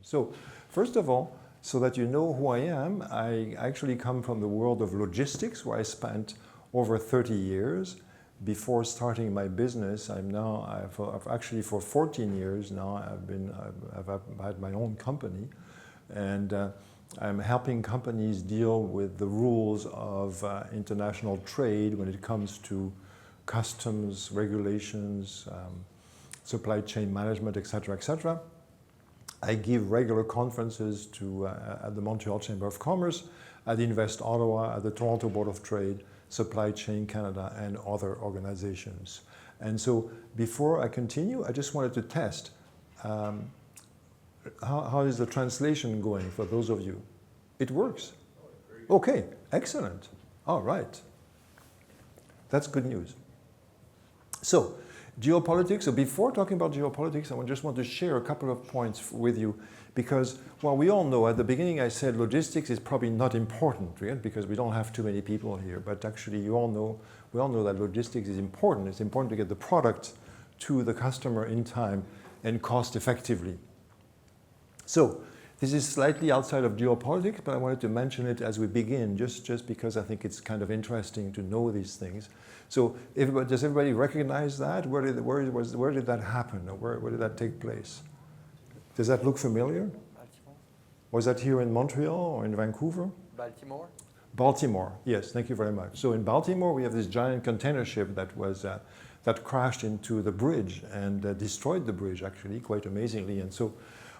So, first of all, so that you know who I am, I actually come from the world of logistics, where I spent over 30 years. Before starting my business, I've actually for 14 years now, I've had my own company, and I'm helping companies deal with the rules of international trade when it comes to customs, regulations, supply chain management, etc., etc. I give regular conferences at the Montreal Chamber of Commerce, at Invest Ottawa, at the Toronto Board of Trade, Supply Chain Canada, and other organizations. And so before I continue, I just wanted to test how is the translation going for those of you? It works? Okay, excellent. All right. That's good news. So, geopolitics. So before talking about geopolitics, I just want to share a couple of points with you because, well, we all know at the beginning I said logistics is probably not important, right? Because we don't have too many people here. But actually, we all know that logistics is important. It's important to get the product to the customer in time and cost effectively. So this is slightly outside of geopolitics, but I wanted to mention it as we begin, just because I think it's kind of interesting to know these things. So does everybody recognize that? Where did that happen? Or where did that take place? Does that look familiar? Baltimore. Was that here in Montreal or in Vancouver? Baltimore. Baltimore, yes, thank you very much. So in Baltimore, we have this giant container ship that crashed into the bridge and destroyed the bridge, actually, quite amazingly. And so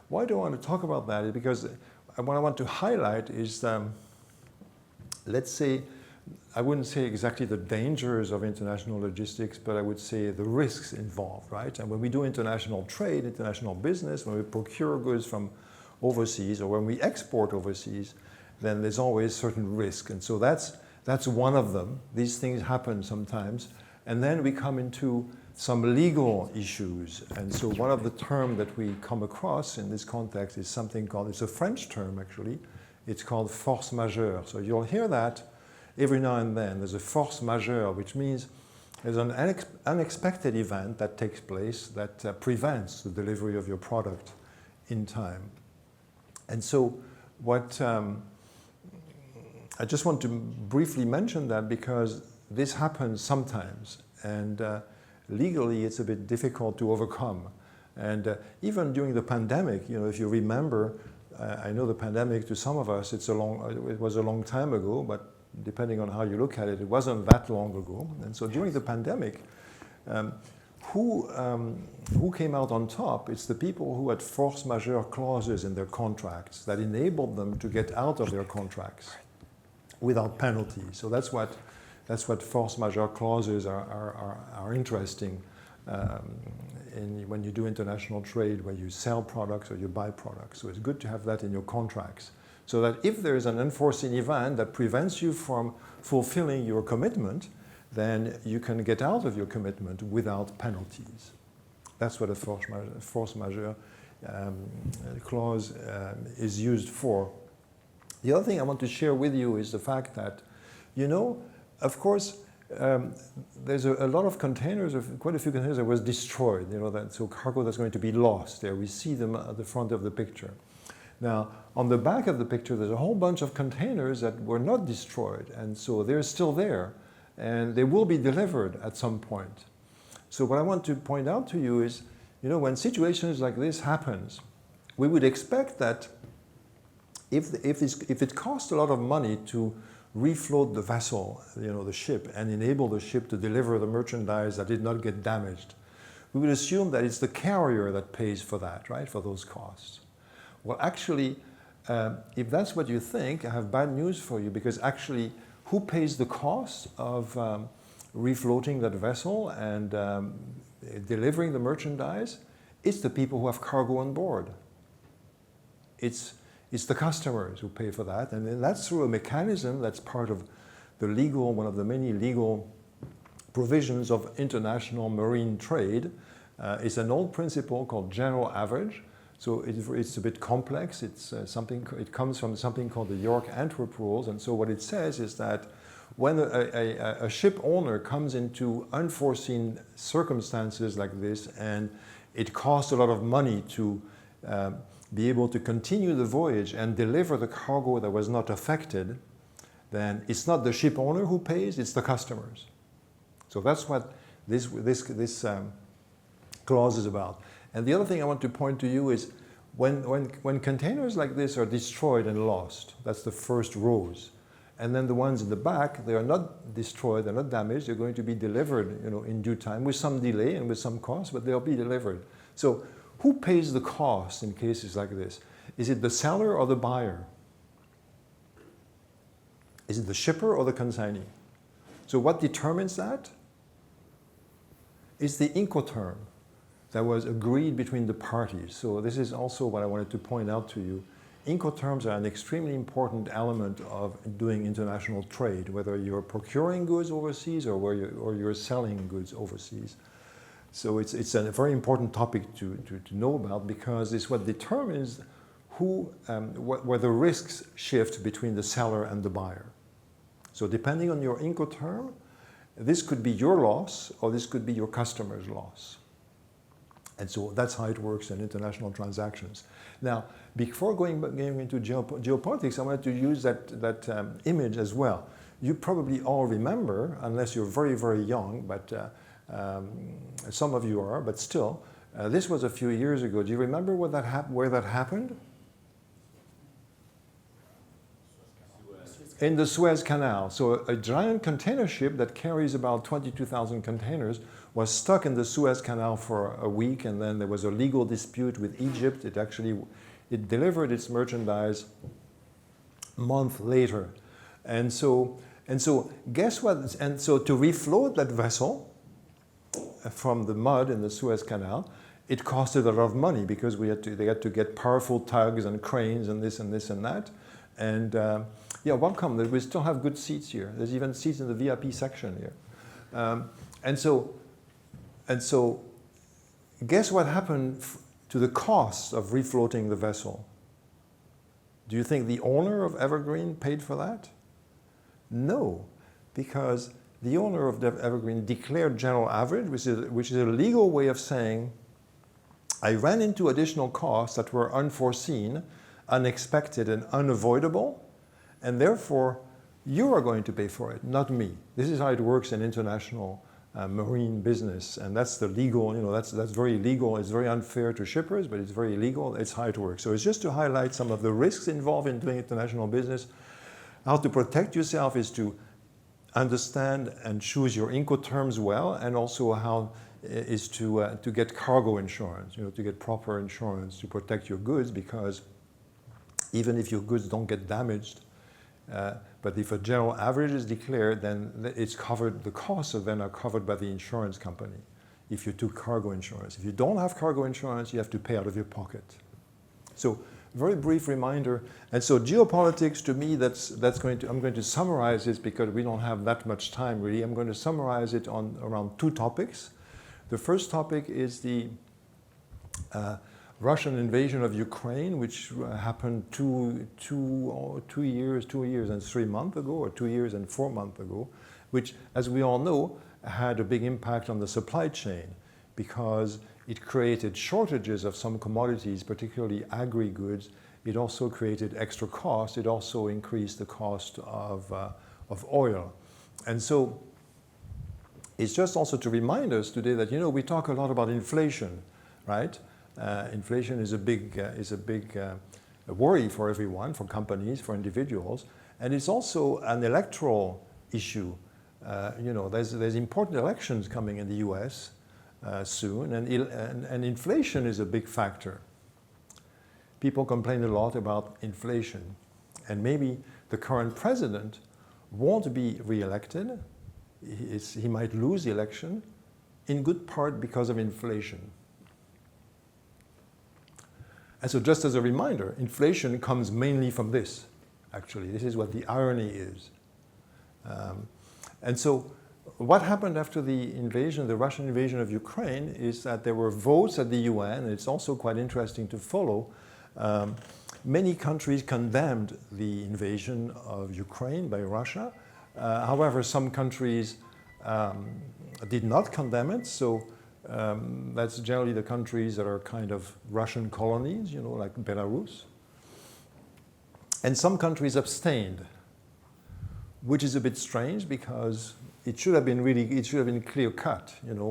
why do I want to talk about that? Is because what I want to highlight is, let's say, I wouldn't say exactly the dangers of international logistics, but I would say the risks involved, right? And when we do international trade, international business, when we procure goods from overseas or when we export overseas, then there's always certain risk. And so that's one of them. These things happen sometimes. And then we come into some legal issues. And so one of the terms that we come across in this context is something called, it's a French term actually, it's called force majeure. So you'll hear that every now and then. There's a force majeure, which means there's an unexpected event that takes place that prevents the delivery of your product in time. And so I just want to briefly mention that because this happens sometimes, and legally it's a bit difficult to overcome. And even during the pandemic, if you remember, I know the pandemic to some of us, it was a long time ago, but depending on how you look at it, it wasn't that long ago. And so during the pandemic, who came out on top? It's the people who had force majeure clauses in their contracts that enabled them to get out of their contracts without penalty. So that's what force majeure clauses are interesting when you do international trade, where you sell products or you buy products. So it's good to have that in your contracts, so that if there is an unforeseen event that prevents you from fulfilling your commitment, then you can get out of your commitment without penalties. That's what a force majeure clause is used for. The other thing I want to share with you is the fact that, of course, there's a lot of containers, quite a few containers that was destroyed, so cargo that's going to be lost there. We see them at the front of the picture. Now, on the back of the picture, there's a whole bunch of containers that were not destroyed, and so they're still there, and they will be delivered at some point. So what I want to point out to you is, when situations like this happens, we would expect that if it costs a lot of money to refloat the vessel, the ship, and enable the ship to deliver the merchandise that did not get damaged, we would assume that it's the carrier that pays for that, right, for those costs. Well, actually, if that's what you think, I have bad news for you, because actually, who pays the cost of refloating that vessel and delivering the merchandise? It's the people who have cargo on board. It's the customers who pay for that, and that's through a mechanism that's part of one of the many legal provisions of international marine trade. It's an old principle called general average. So it's a bit complex. It comes from something called the York-Antwerp rules. And so what it says is that when a ship owner comes into unforeseen circumstances like this, and it costs a lot of money to be able to continue the voyage and deliver the cargo that was not affected, then it's not the ship owner who pays, it's the customers. So that's what this clause is about. And the other thing I want to point to you is when containers like this are destroyed and lost, that's the first rows. And then the ones in the back, they are not destroyed, they're not damaged, they're going to be delivered, in due time with some delay and with some cost, but they'll be delivered. So who pays the cost in cases like this? Is it the seller or the buyer? Is it the shipper or the consignee? So what determines that? It's the Incoterm that was agreed between the parties. So this is also what I wanted to point out to you. Incoterms are an extremely important element of doing international trade, whether you're procuring goods overseas or you're selling goods overseas. So it's a very important topic to know about, because it's what determines where the risks shift between the seller and the buyer. So depending on your Incoterm, this could be your loss or this could be your customer's loss. And so that's how it works in international transactions. Now, before going into geopolitics, I wanted to use that image as well. You probably all remember, unless you're very, very young, but some of you are, but still, this was a few years ago. Do you remember where that happened? In the Suez Canal. So a giant container ship that carries about 22,000 containers was stuck in the Suez Canal for a week, and then there was a legal dispute with Egypt. It delivered its merchandise a month later. And so guess what? And so to refloat that vessel from the mud in the Suez Canal, it costed a lot of money, because they had to get powerful tugs and cranes and this and this and that. And yeah, welcome. We still have good seats here. There's even seats in the VIP section here. And so guess what happened to the cost of refloating the vessel? Do you think the owner of Evergreen paid for that? No, because the owner of Evergreen declared general average, which is a legal way of saying, I ran into additional costs that were unforeseen, unexpected, and unavoidable, and therefore you are going to pay for it, not me. This is how it works in international marine business, and that's the legal, that's very legal. It's very unfair to shippers, but it's very legal. It's how it works. So it's just to highlight some of the risks involved in doing international business. How to protect yourself is to understand and choose your Incoterms well, and also how is to get cargo insurance, to get proper insurance to protect your goods, because even if your goods don't get damaged, but if a general average is declared, then it's covered, the costs of them are covered by the insurance company if you took cargo insurance. If you don't have cargo insurance, you have to pay out of your pocket. So very brief reminder. And so geopolitics, to me, I'm going to summarize this, because we don't have that much time really. I'm going to summarize it on around two topics. The first topic is the Russian invasion of Ukraine, which happened two years and 3 months ago, or 2 years and 4 months ago, which, as we all know, had a big impact on the supply chain, because it created shortages of some commodities, particularly agri-goods. It also created extra cost. It also increased the cost of oil. And so it's just also to remind us today that, we talk a lot about inflation, right? Inflation is a big worry for everyone, for companies, for individuals, and it's also an electoral issue. There's important elections coming in the U.S. Soon, and inflation is a big factor. People complain a lot about inflation, and maybe the current president won't be re-elected. He might lose the election, in good part because of inflation. And so just as a reminder, inflation comes mainly from this, actually. This is what the irony is. And so what happened after the Russian invasion of Ukraine, is that there were votes at the UN, and it's also quite interesting to follow. Many countries condemned the invasion of Ukraine by Russia. However, some countries did not condemn it. So That's generally the countries that are kind of Russian colonies, you know, like Belarus. And some countries abstained, which is a bit strange because it should have been clear cut, you know,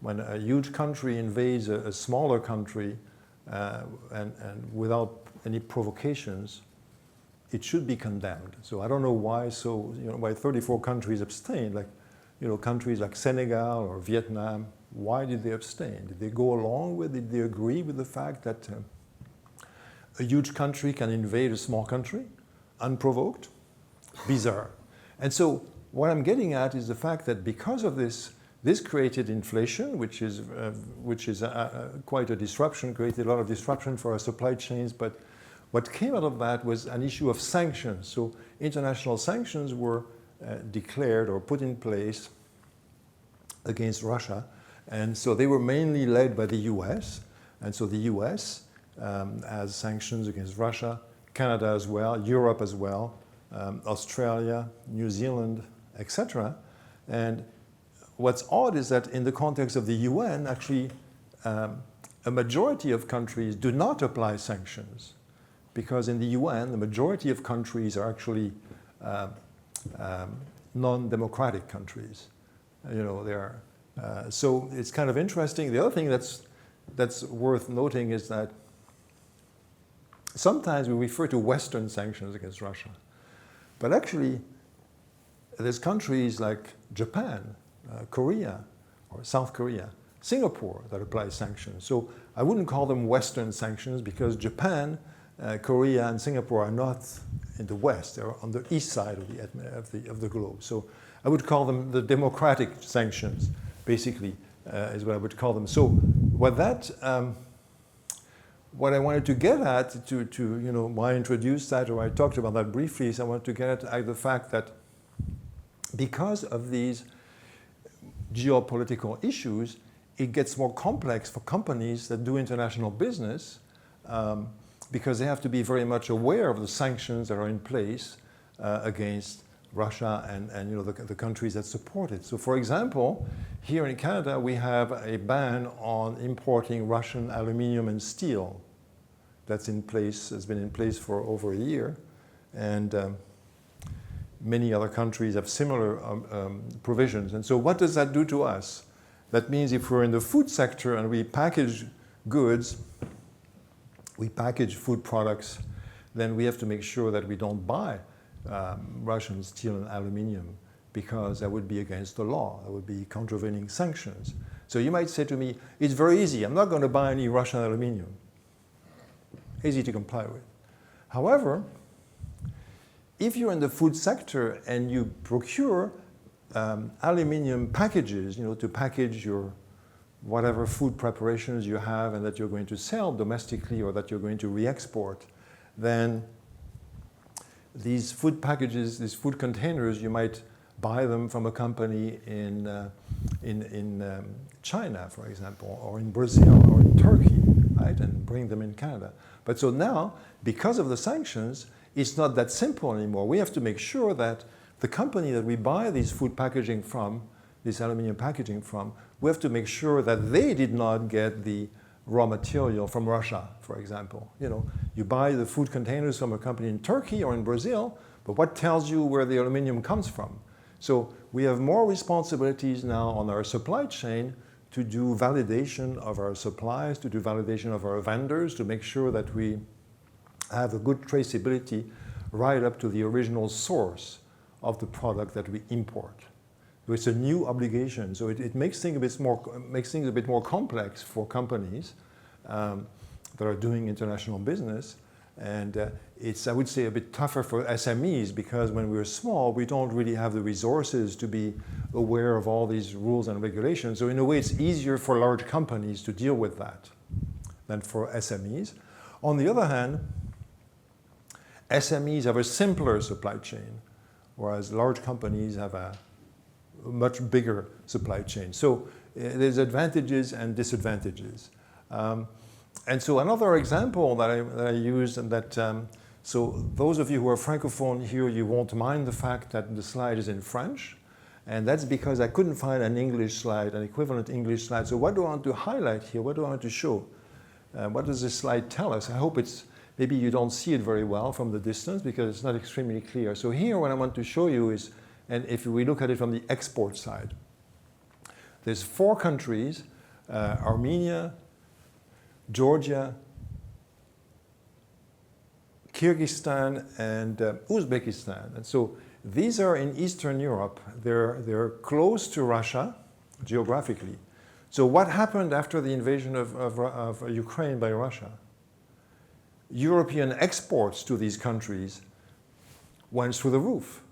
when a huge country invades a smaller country and without any provocations, it should be condemned. So I don't know why. So you know, why 34 countries abstained, like you know, countries like Senegal or Vietnam. Why did they abstain? Did they go along with? Did they agree with the fact that a huge country can invade a small country unprovoked? Bizarre. And so what I'm getting at is the fact that because of this created inflation, which is quite a disruption, created a lot of disruption for our supply chains. But what came out of that was an issue of sanctions. So international sanctions were declared or put in place against Russia. And so they were mainly led by the US. And so the US has sanctions against Russia, Canada as well, Europe as well, Australia, New Zealand, etc. And what's odd is that in the context of the UN, actually, a majority of countries do not apply sanctions, because in the UN, the majority of countries are actually non-democratic countries. You know, they are. So it's kind of interesting. The other thing that's worth noting is that sometimes we refer to Western sanctions against Russia, but actually, there's countries like Japan, Korea, or South Korea, Singapore that apply sanctions. So I wouldn't call them Western sanctions because Japan, Korea, and Singapore are not in the West. They're on the east side of the globe. So I would call them the democratic sanctions, basically, is what I would call them. So what I wanted to get at, to you know, why I introduced that, or I talked about that briefly, is I wanted to get at the fact that because of these geopolitical issues, it gets more complex for companies that do international business because they have to be very much aware of the sanctions that are in place against Russia and you know, the countries that support it. So for example, here in Canada, we have a ban on importing Russian aluminium and steel. That's in place, has been in place for over a year. And many other countries have similar provisions. And so what does that do to us? That means if we're in the food sector and we package goods, we package food products, then we have to make sure that we don't buy Russian steel and aluminium because that would be against the law. That would be contravening sanctions. So you might say to me, it's very easy. I'm not going to buy any Russian aluminium. Easy to comply with. However, if you're in the food sector and you procure aluminium packages, you know, to package your whatever food preparations you have and that you're going to sell domestically or that you're going to re-export, then these food packages, these food containers, you might buy them from a company in China, for example, or in Brazil or in Turkey, right, and bring them in Canada. But so now, because of the sanctions, it's not that simple anymore. We have to make sure that the company that we buy these food packaging from, this aluminum packaging from, we have to make sure that they did not get the raw material from Russia, for example. You know, you buy the food containers from a company in Turkey or in Brazil, but what tells you where the aluminum comes from? So we have more responsibilities now on our supply chain to do validation of our supplies, to do validation of our vendors, to make sure that we have a good traceability right up to the original source of the product that we import. So it's a new obligation. So it makes things a bit more complex for companies that are doing international business. And it's, I would say, a bit tougher for SMEs because when we're small, we don't really have the resources to be aware of all these rules and regulations. So in a way, it's easier for large companies to deal with that than for SMEs. On the other hand, SMEs have a simpler supply chain, whereas large companies have a much bigger supply chain. So there's advantages and disadvantages. And so another example that I used, and that, so those of you who are Francophone here, you won't mind the fact that the slide is in French. And that's because I couldn't find an English slide, an equivalent English slide. So what do I want to highlight here? What do I want to show? What does this slide tell us? I hope it's, maybe you don't see it very well from the distance because it's not extremely clear. So here what I want to show you is, and if we look at it from the export side, there's 4 countries, Armenia, Georgia, Kyrgyzstan, and Uzbekistan. And so these are in Eastern Europe. They're close to Russia geographically. So what happened after the invasion of Ukraine by Russia? European exports to these countries went through the roof.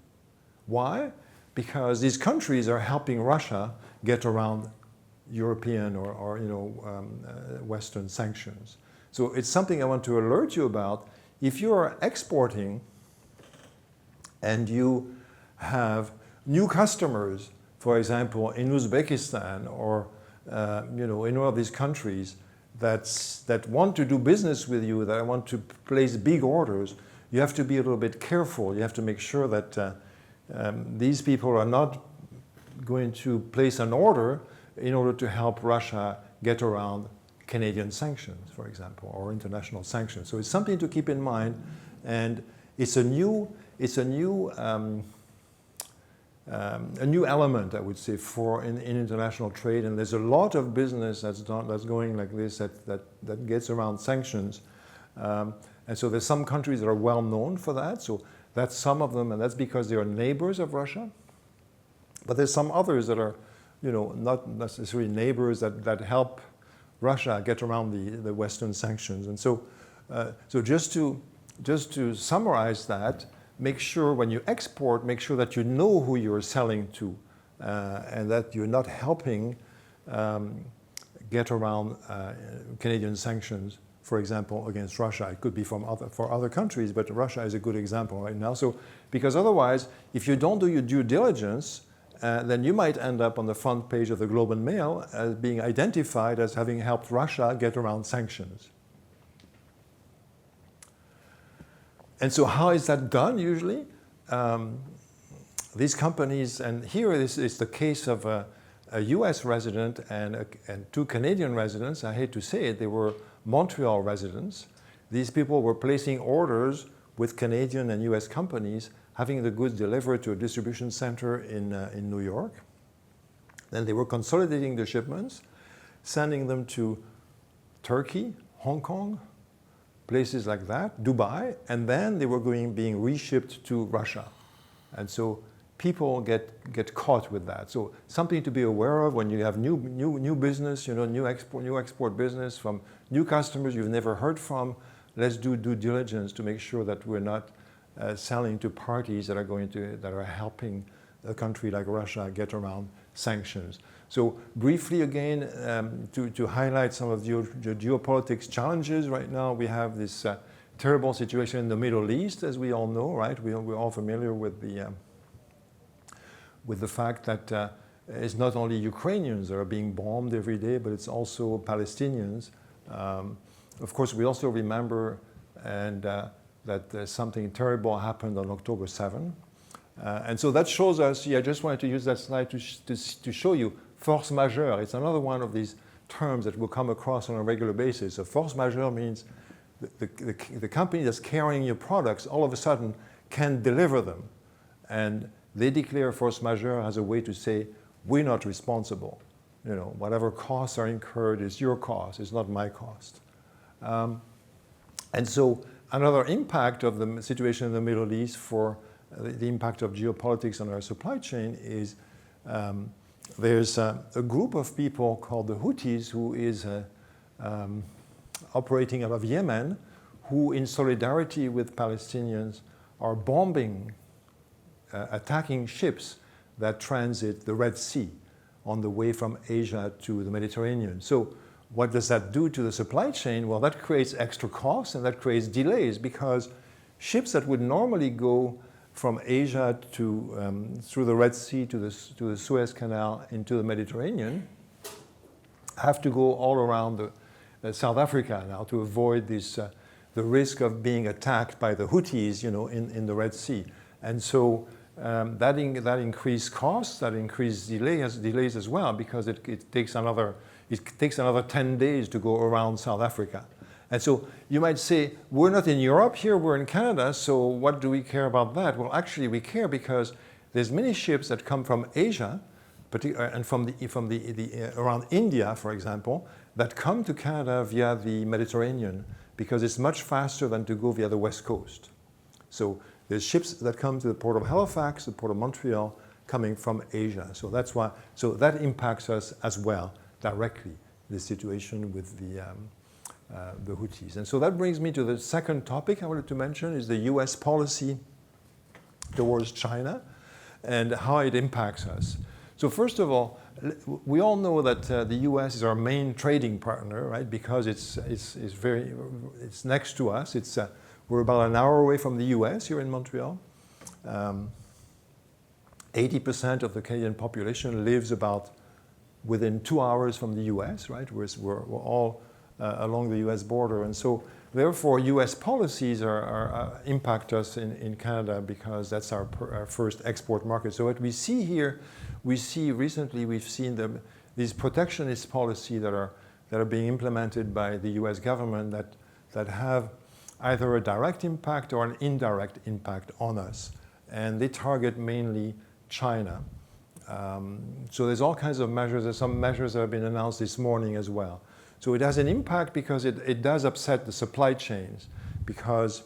Why? Because these countries are helping Russia get around European or Western sanctions. So it's something I want to alert you about. If you are exporting and you have new customers, for example, in Uzbekistan or in one of these countries that want to do business with you, that want to place big orders, you have to be a little bit careful. You have to make sure that these people are not going to place an order in order to help Russia get around Canadian sanctions, for example, or international sanctions. So it's something to keep in mind, and it's a new element, I would say, in international trade. And there's a lot of business that's going like this that gets around sanctions. And so there's some countries that are well known for that. So that's some of them, and that's because they are neighbors of Russia. But there's some others that are, not necessarily neighbors that help Russia get around the Western sanctions. And so, just to summarize that, make sure when you export, make sure that you know who you're selling to, and that you're not helping get around Canadian sanctions, for example, against Russia. It could be for other countries, but Russia is a good example right now. So, because otherwise, if you don't do your due diligence, then you might end up on the front page of the Globe and Mail as being identified as having helped Russia get around sanctions. And so how is that done usually? These companies, and here this is the case of a US resident and 2 Canadian residents. I hate to say it, they were Montreal residents. These people were placing orders with Canadian and US companies, having the goods delivered to a distribution center in New York. Then they were consolidating the shipments, sending them to Turkey, Hong Kong, places like that, Dubai, and then they were being reshipped to Russia. And so people get caught with that. So something to be aware of when you have new business, new export business from new customers you've never heard from. Let's do due diligence to make sure that we're not selling to parties that are helping a country like Russia get around sanctions. So briefly again, to highlight some of the geopolitics challenges right now, we have this terrible situation in the Middle East, as we all know, right? We're all familiar with the fact that it's not only Ukrainians that are being bombed every day, but it's also Palestinians. Of course, we also remember that something terrible happened on October 7. And so that shows us, I just wanted to use that slide to show you force majeure. It's another one of these terms that we'll come across on a regular basis. A force majeure means the company that's carrying your products all of a sudden can't deliver them. And they declare force majeure as a way to say, we're not responsible. Whatever costs are incurred is your cost, it's not my cost. And so another impact of the situation in the Middle East for the impact of geopolitics on our supply chain is there's a group of people called the Houthis who is operating out of Yemen, who in solidarity with Palestinians are bombing, attacking ships that transit the Red Sea on the way from Asia to the Mediterranean. So what does that do to the supply chain? Well, that creates extra costs and that creates delays, because ships that would normally go from Asia to through the Red Sea to the Suez Canal into the Mediterranean have to go all around South Africa now to avoid this the risk of being attacked by the Houthis, in the Red Sea. And so that increased costs, that increased delays as well, because it takes another 10 days to go around South Africa. And so you might say, we're not in Europe here, we're in Canada, so what do we care about that? Well, actually we care because there's many ships that come from Asia, and from around India, for example, that come to Canada via the Mediterranean, because it's much faster than to go via the West Coast. So there's ships that come to the port of Halifax, the port of Montreal, coming from Asia. So that's why, so that impacts us as well, directly, the situation with the Houthis. And so that brings me to the second topic I wanted to mention, is the US policy towards China and how it impacts us. So first of all, we all know that the US is our main trading partner, right? Because it's next to us. We're about an hour away from the US here in Montreal. 80% of the Canadian population lives about within 2 hours from the US, right? We're all along the US border. And so therefore US policies impact us in Canada, because that's our first export market. So what we see here, we've seen these protectionist policies that are being implemented by the US government that have either a direct impact or an indirect impact on us. And they target mainly China. So there's all kinds of measures. There's some measures that have been announced this morning as well. So it has an impact because it does upset the supply chains, because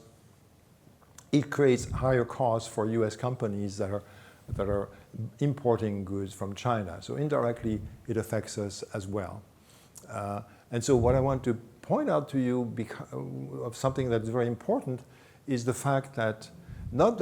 it creates higher costs for US companies that are importing goods from China. So indirectly, it affects us as well. And so what I want to point out to you of something that's very important is the fact that not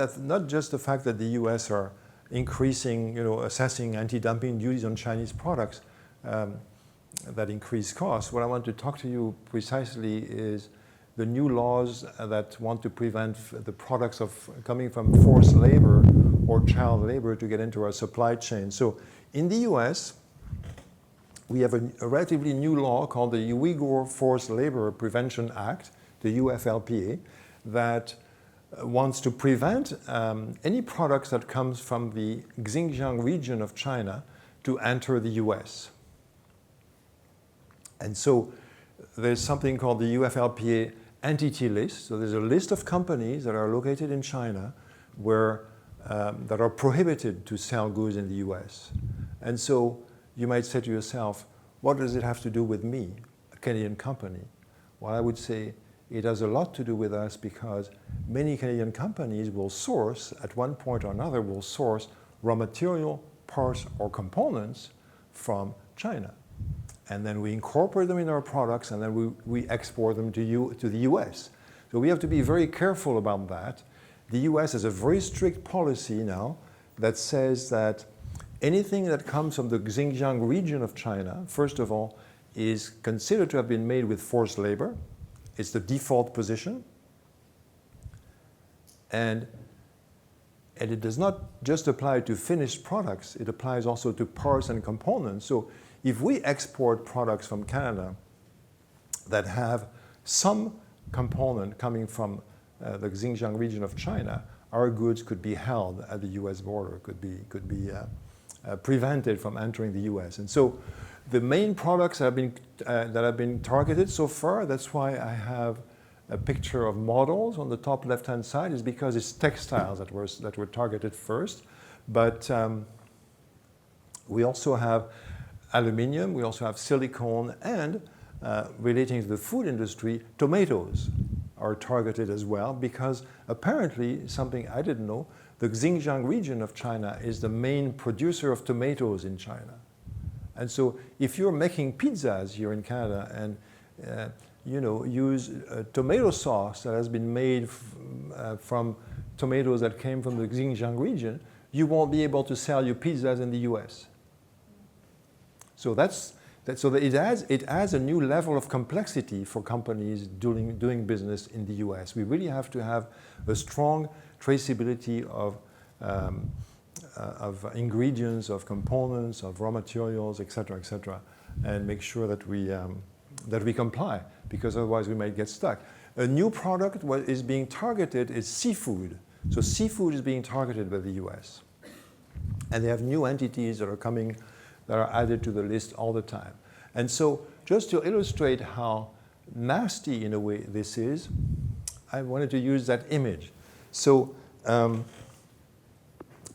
just the fact that the US are increasing, assessing anti-dumping duties on Chinese products that increase costs. What I want to talk to you precisely is the new laws that want to prevent the products coming from forced labor or child labor to get into our supply chain. So in the US, we have a relatively new law called the Uyghur Forced Labor Prevention Act, the UFLPA, that wants to prevent any products that comes from the Xinjiang region of China to enter the US. And so there's something called the UFLPA entity list. So there's a list of companies that are located in China that are prohibited to sell goods in the US. And so you might say to yourself, what does it have to do with me, a Canadian company? Well, I would say it has a lot to do with us, because many Canadian companies will source, at one point or another, raw material, parts, or components from China. And then we incorporate them in our products, and then we export them to the US. So we have to be very careful about that. The US has a very strict policy now that says that anything that comes from the Xinjiang region of China, first of all, is considered to have been made with forced labor. It's the default position. And it does not just apply to finished products, it applies also to parts and components. So if we export products from Canada that have some component coming from the Xinjiang region of China, our goods could be held at the US border, could be prevented from entering the US. And so the main products that have been targeted so far, that's why I have a picture of models on the top left-hand side, is because it's textiles that were targeted first. But we also have aluminum, we also have silicone, and relating to the food industry, tomatoes are targeted as well, because apparently, something I didn't know, the Xinjiang region of China is the main producer of tomatoes in China. And so if you're making pizzas here in Canada and use tomato sauce that has been made from tomatoes that came from the Xinjiang region, you won't be able to sell your pizzas in the US. So it adds a new level of complexity for companies doing business in the US. We really have to have a strong traceability of ingredients, of components, of raw materials, et cetera, and make sure that we comply, because otherwise we might get stuck. A new product what is being targeted is seafood. So seafood is being targeted by the US. And they have new entities that are coming, that are added to the list all the time. And so just to illustrate how nasty in a way this is, I wanted to use that image. So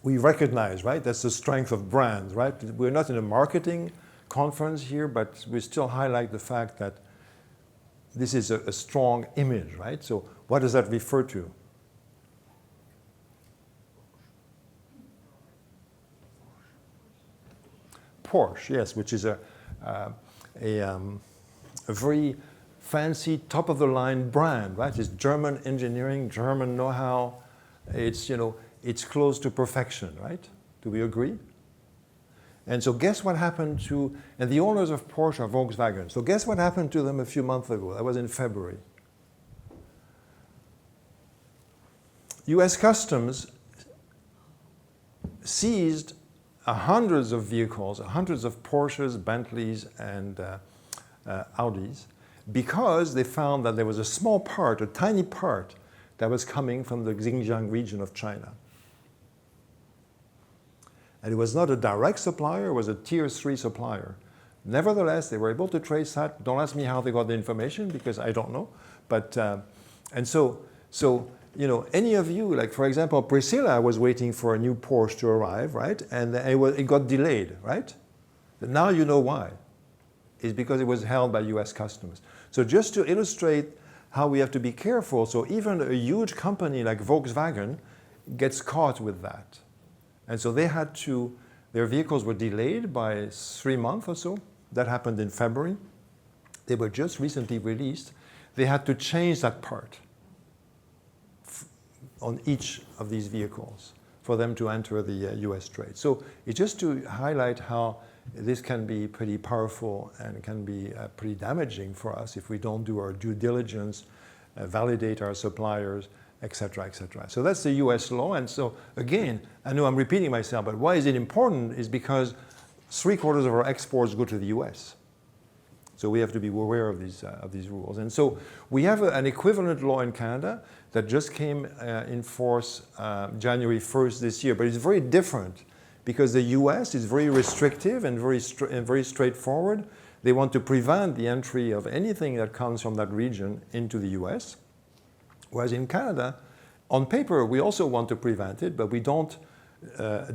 we recognize, right, that's the strength of brands, right? We're not in a marketing conference here, but we still highlight the fact that this is a strong image, right? So what does that refer to? Porsche, yes, which is a very fancy, top-of-the-line brand, right? It's German engineering, German know-how. It's, you know, it's close to perfection, right? Do we agree? And so guess what happened to, and the owners of Porsche are Volkswagen. So guess what happened to them a few months ago? That was in February. US Customs seized hundreds of vehicles, hundreds of Porsches, Bentleys, and Audis, because they found that there was a small part, a tiny part, that was coming from the Xinjiang region of China. And it was not a direct supplier, it was a tier 3 supplier. Nevertheless, they were able to trace that. Don't ask me how they got the information, because I don't know. But, and so, you know, any of you, like for example, Priscilla was waiting for a new Porsche to arrive, right? And it got delayed, right? But now you know why. It's because it was held by US Customs. So just to illustrate how we have to be careful, so even a huge company like Volkswagen gets caught with that. And so they had to, their vehicles were delayed by 3 months or so. That happened in February. They were just recently released. They had to change that part on each of these vehicles for them to enter the US trade. So it's just to highlight how this can be pretty powerful and can be pretty damaging for us if we don't do our due diligence, validate our suppliers, et cetera, et cetera. So that's the US law. And so again, I know I'm repeating myself, but why is it important is because 3/4 of our exports go to the US. So we have to be aware of these rules. And so we have an equivalent law in Canada that just came in force January 1st this year, but it's very different because the US is very restrictive and very straightforward. They want to prevent the entry of anything that comes from that region into the US. Whereas in Canada, on paper, we also want to prevent it, but we don't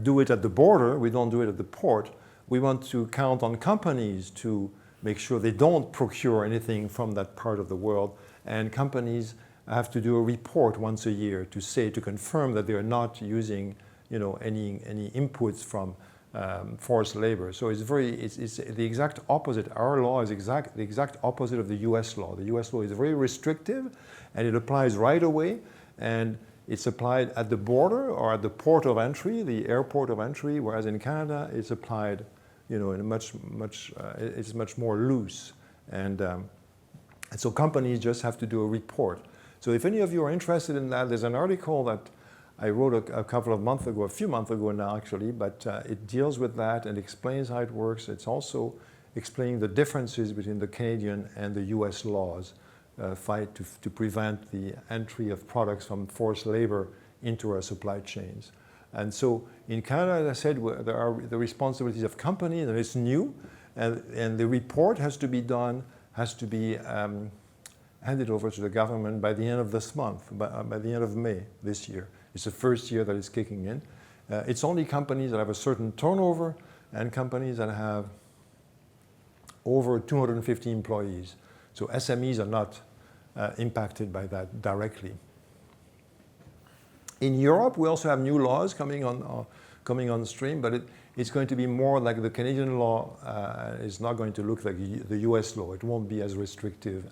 do it at the border, we don't do it at the port. We want to count on companies to make sure they don't procure anything from that part of the world, and companies have to do a report once a year to confirm that they are not using, you know, any inputs from forced labor. So it's the exact opposite. Our law is the exact opposite of the US law. The US law is very restrictive and it applies right away, and it's applied at the border or at the port of entry, the airport of entry, whereas in Canada it's applied, you know, in it's much more loose. And so companies just have to do a report. So if any of you are interested in that, there's an article that I wrote a couple of months ago, a few months ago now actually, but it deals with that and explains how it works. It's also explaining the differences between the Canadian and the US laws fight to prevent the entry of products from forced labor into our supply chains. And so in Canada, as I said, there are the responsibilities of companies, and it's new, and the report has to be done, has to be handed over to the government by the end of this month, by the end of May this year. It's the first year that it's kicking in. It's only companies that have a certain turnover and companies that have over 250 employees. So SMEs are not impacted by that directly. In Europe, we also have new laws coming on stream, but it's going to be more like the Canadian law is not going to look like the US law. It won't be as restrictive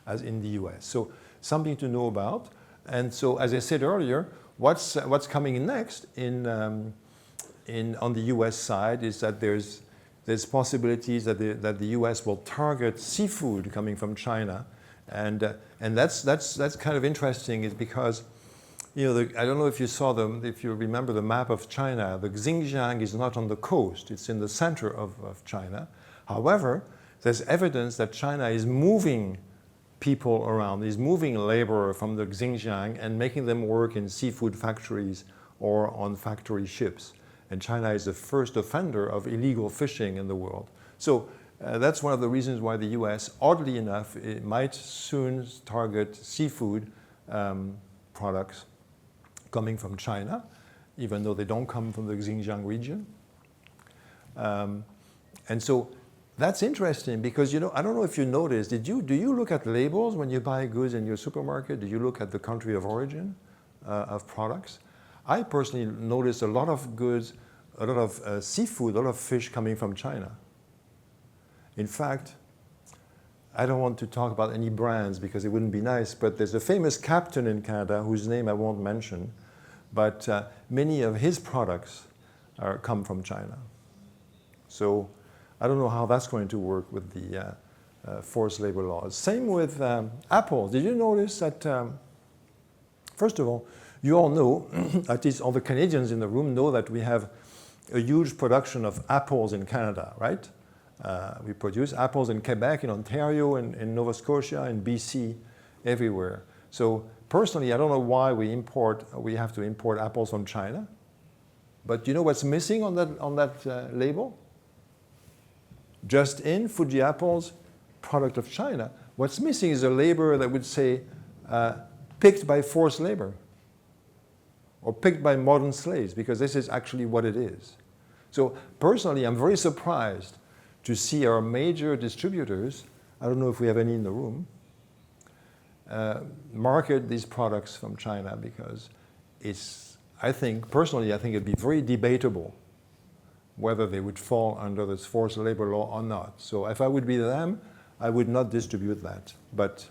as in the US. So something to know about. And so, as I said earlier, what's coming next on the US side is that there's possibilities that the US will target seafood coming from China, and that's kind of interesting, is because, you know, I don't know if you saw if you remember the map of China, the Xinjiang is not on the coast, it's in the center of China. However, there's evidence that China is moving people around. He's moving labor from the Xinjiang and making them work in seafood factories or on factory ships. And China is the first offender of illegal fishing in the world. So that's one of the reasons why the US, oddly enough, it might soon target seafood products coming from China, even though they don't come from the Xinjiang region. And so that's interesting because, you know, I don't know if you noticed, do you look at labels when you buy goods in your supermarket? Do you look at the country of origin of products? I personally noticed a lot of goods, a lot of seafood, a lot of fish coming from China. In fact, I don't want to talk about any brands because it wouldn't be nice, but there's a famous captain in Canada whose name I won't mention, but many of his products come from China. So I don't know how that's going to work with the forced labor laws. Same with apples. Did you notice that, first of all, you all know, at least all the Canadians in the room know that we have a huge production of apples in Canada, right? We produce apples in Quebec, in Ontario, in Nova Scotia, in BC, everywhere. So personally, I don't know why we have to import apples from China. But you know what's missing on that label? Just in Fuji apples, product of China. What's missing is a label that would say picked by forced labor or picked by modern slaves, because this is actually what it is. So personally, I'm very surprised to see our major distributors, I don't know if we have any in the room, market these products from China, because personally, I think it'd be very debatable whether they would fall under this forced labor law or not. So if I would be them, I would not distribute that. But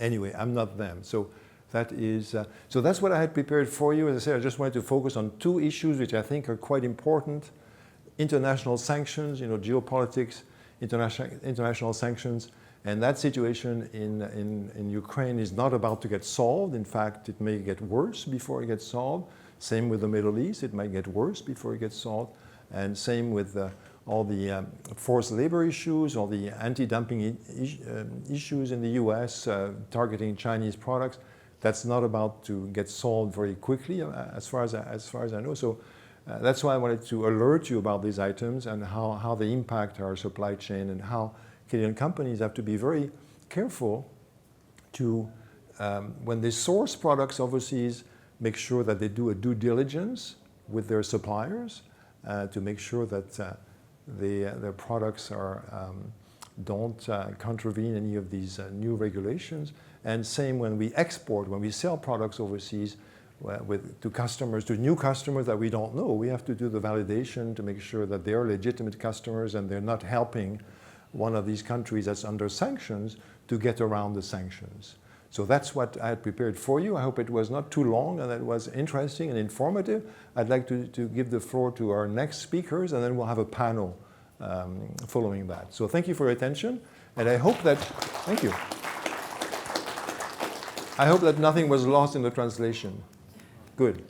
anyway, I'm not them. So that is, so that's what I had prepared for you. As I said, I just wanted to focus on two issues which I think are quite important. International sanctions, you know, geopolitics, international sanctions, and that situation in Ukraine is not about to get solved. In fact, it may get worse before it gets solved. Same with the Middle East, it might get worse before it gets solved. And same with all the forced labor issues, all the anti-dumping issues in the US targeting Chinese products. That's not about to get solved very quickly, as far as I know. So that's why I wanted to alert you about these items and how they impact our supply chain, and how Canadian companies have to be very careful to, when they source products overseas, make sure that they do a due diligence with their suppliers to make sure that their products don't contravene any of these new regulations. And same when we export, when we sell products overseas to customers, to new customers that we don't know, we have to do the validation to make sure that they are legitimate customers and they're not helping one of these countries that's under sanctions to get around the sanctions. So that's what I had prepared for you. I hope it was not too long and that it was interesting and informative. I'd like to give the floor to our next speakers, and then we'll have a panel following that. So thank you for your attention, and I hope that, thank you. I hope that nothing was lost in the translation. Good.